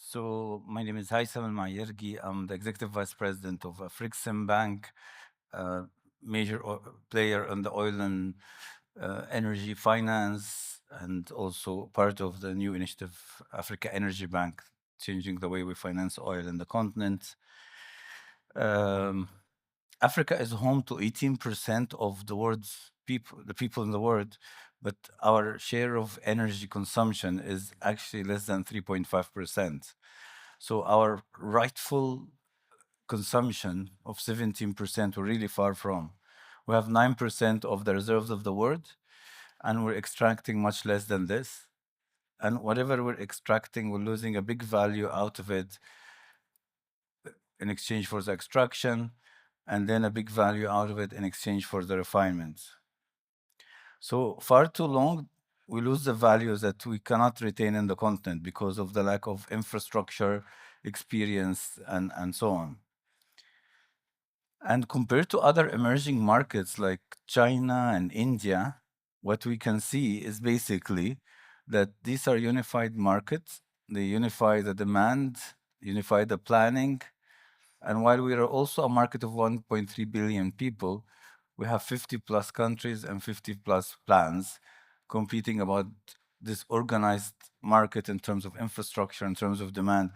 So my name is Haytham El-Maayergi. I'm the executive vice president of Afreximbank, a major player in the oil and energy finance, and also part of the new initiative, Africa Energy Bank, changing the way we finance oil in the continent. Um, Africa is home to 18% of the world's people, the people in the world, but our share of energy consumption is actually less than 3.5%. So our rightful consumption of 17% we're really far from. We have 9% of the reserves of the world, and we're extracting much less than this. And whatever we're extracting, we're losing a big value out of it in exchange for the extraction, and then a big value out of it in exchange for the refinement. So far too long, we lose the values that we cannot retain in the continent because of the lack of infrastructure, experience, and so on. And compared to other emerging markets like China and India, what we can see is basically that these are unified markets. They unify the demand, unify the planning. And while we are also a market of 1.3 billion people, we have 50 plus countries and 50 plus plans competing about this organized market in terms of infrastructure, in terms of demand,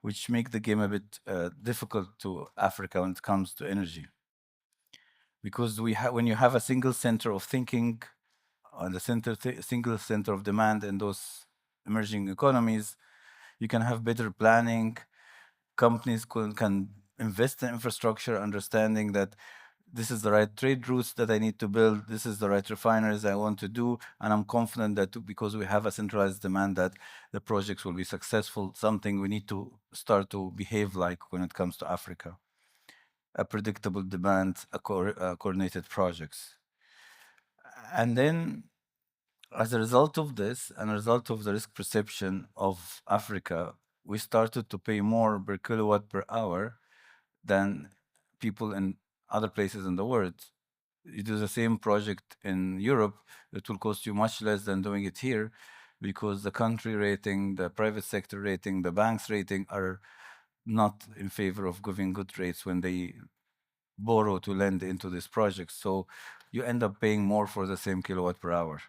which make the game a bit difficult to Africa when it comes to energy. Because when you have a single center of thinking and a single center of demand in those emerging economies, you can have better planning. Companies can invest in infrastructure, understanding that this is the right trade routes that I need to build, this is the right refineries I want to do, and I'm confident that because we have a centralized demand that the projects will be successful, something we need to start to behave like when it comes to Africa. A predictable demand, coordinated projects. And then as a result of this, and a result of the risk perception of Africa, we started to pay more per kilowatt per hour than people in other places in the world. You do the same project in Europe, it will cost you much less than doing it here because the country rating, the private sector rating, the banks rating are not in favor of giving good rates when they borrow to lend into this project. So you end up paying more for the same kilowatt per hour.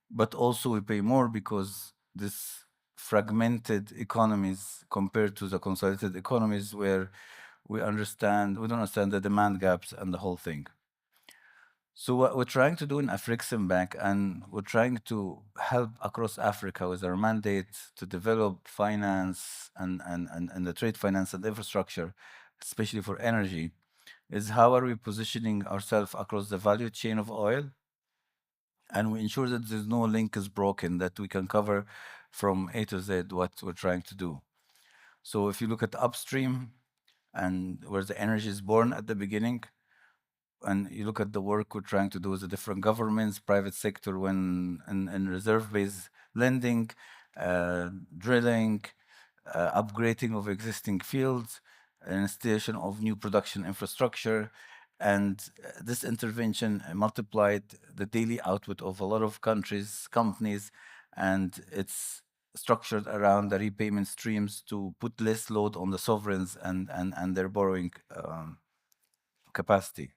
But also we pay more because this fragmented economies compared to the consolidated economies where we don't understand the demand gaps and the whole thing. So what we're trying to do in Afreximbank, and we're trying to help across Africa with our mandate to develop finance and the trade finance and infrastructure, especially for energy, is how are we positioning ourselves across the value chain of oil, and we ensure that there's no link is broken, that we can cover from A to Z what we're trying to do. So if you look at upstream and where the energy is born at the beginning, and you look at the work we're trying to do with the different governments, private sector, when in reserve-based lending, drilling, upgrading of existing fields, installation of new production infrastructure, and this intervention multiplied the daily output of a lot of countries, companies, and it's structured around the repayment streams to put less load on the sovereigns and their borrowing capacity.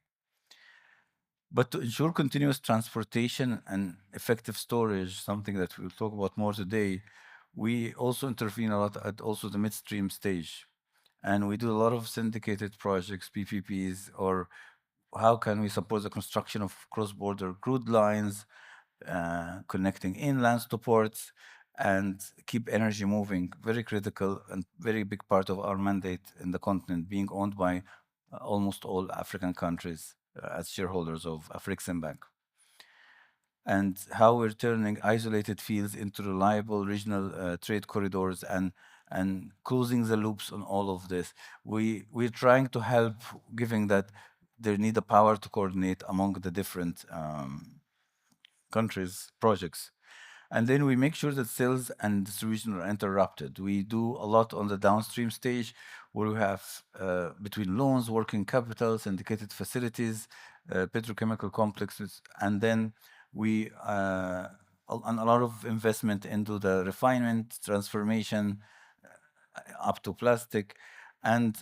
But to ensure continuous transportation and effective storage, something that we'll talk about more today, we also intervene a lot at also the midstream stage. And we do a lot of syndicated projects, PPPs, or how can we support the construction of cross-border crude lines, connecting inland to ports, and keep energy moving. Very critical and very big part of our mandate in the continent, being owned by almost all African countries as shareholders of Afreximbank. And how we're turning isolated fields into reliable regional trade corridors and closing the loops on all of this. We're trying to help, giving that they need the power to coordinate among the different countries' projects. And then we make sure that sales and distribution are interrupted. We do a lot on the downstream stage where we have between loans, working capital, syndicated facilities, petrochemical complexes, and then we and a lot of investment into the refinement, transformation, up to plastic. And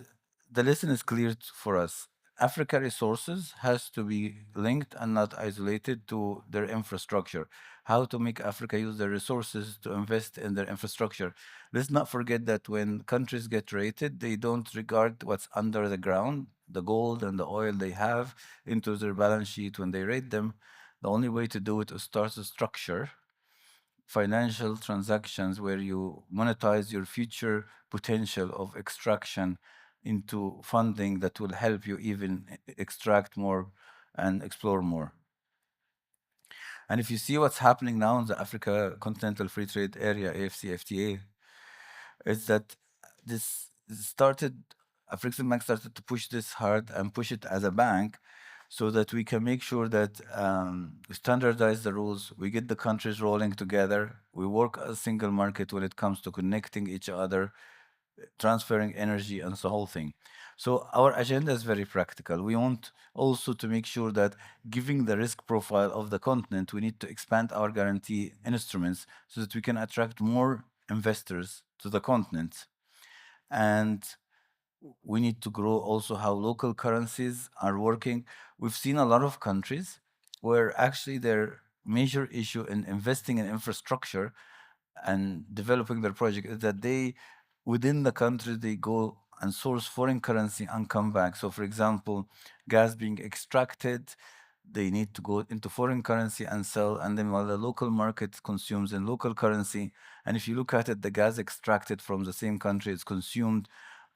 the lesson is clear for us. Africa resources has to be linked and not isolated to their infrastructure. How to make Africa use their resources to invest in their infrastructure. Let's not forget that when countries get rated, they don't regard what's under the ground, the gold and the oil they have, into their balance sheet when they rate them. The only way to do it is start a structure financial transactions where you monetize your future potential of extraction into funding that will help you even extract more and explore more. And if you see what's happening now in the Africa Continental Free Trade Area, AFCFTA, is that this started, Afreximbank started to push this hard and push it as a bank so that we can make sure that we standardize the rules, we get the countries rolling together, we work as a single market when it comes to connecting each other, transferring energy, and the whole thing. So our agenda is very practical. We want also to make sure that, giving the risk profile of the continent, we need to expand our guarantee instruments so that we can attract more investors to the continent. And we need to grow also how local currencies are working. We've seen a lot of countries where actually their major issue in investing in infrastructure and developing their project is that they, within the country, they go and source foreign currency and come back. So, for example, gas being extracted, they need to go into foreign currency and sell, and then while the local market consumes in local currency, and if you look at it, the gas extracted from the same country is consumed.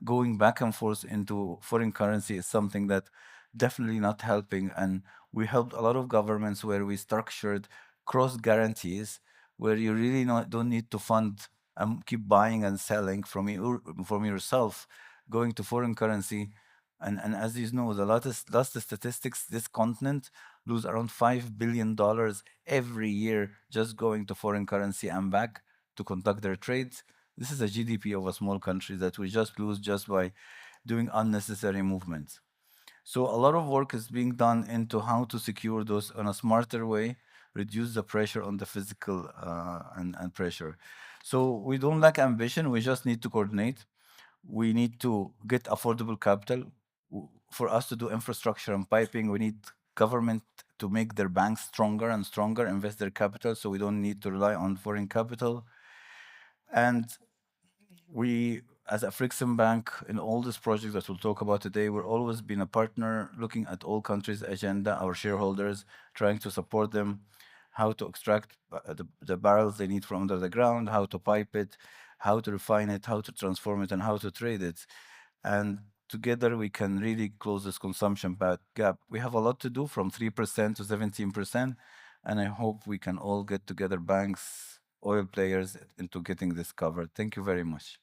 Going back and forth into foreign currency is something that definitely not helping. And we helped a lot of governments where we structured cross guarantees where you really not, don't need to fund and keep buying and selling from yourself, going to foreign currency. And as you know, the latest statistics, this continent lose around $5 billion every year just going to foreign currency and back to conduct their trades. This is a GDP of a small country that we just lose just by doing unnecessary movements. So a lot of work is being done into how to secure those in a smarter way, reduce the pressure on the physical and pressure. So we don't lack ambition, we just need to coordinate. We need to get affordable capital. For us to do infrastructure and piping, we need government to make their banks stronger and stronger, invest their capital so we don't need to rely on foreign capital. And we, as Afreximbank, in all these projects that we'll talk about today, we're always been a partner looking at all countries' agenda, our shareholders, trying to support them, how to extract the barrels they need from under the ground, how to pipe it, how to refine it, how to transform it, and how to trade it. And together we can really close this consumption gap. We have a lot to do, from 3% to 17%, and I hope we can all get together, banks, oil players, into getting this covered. Thank you very much.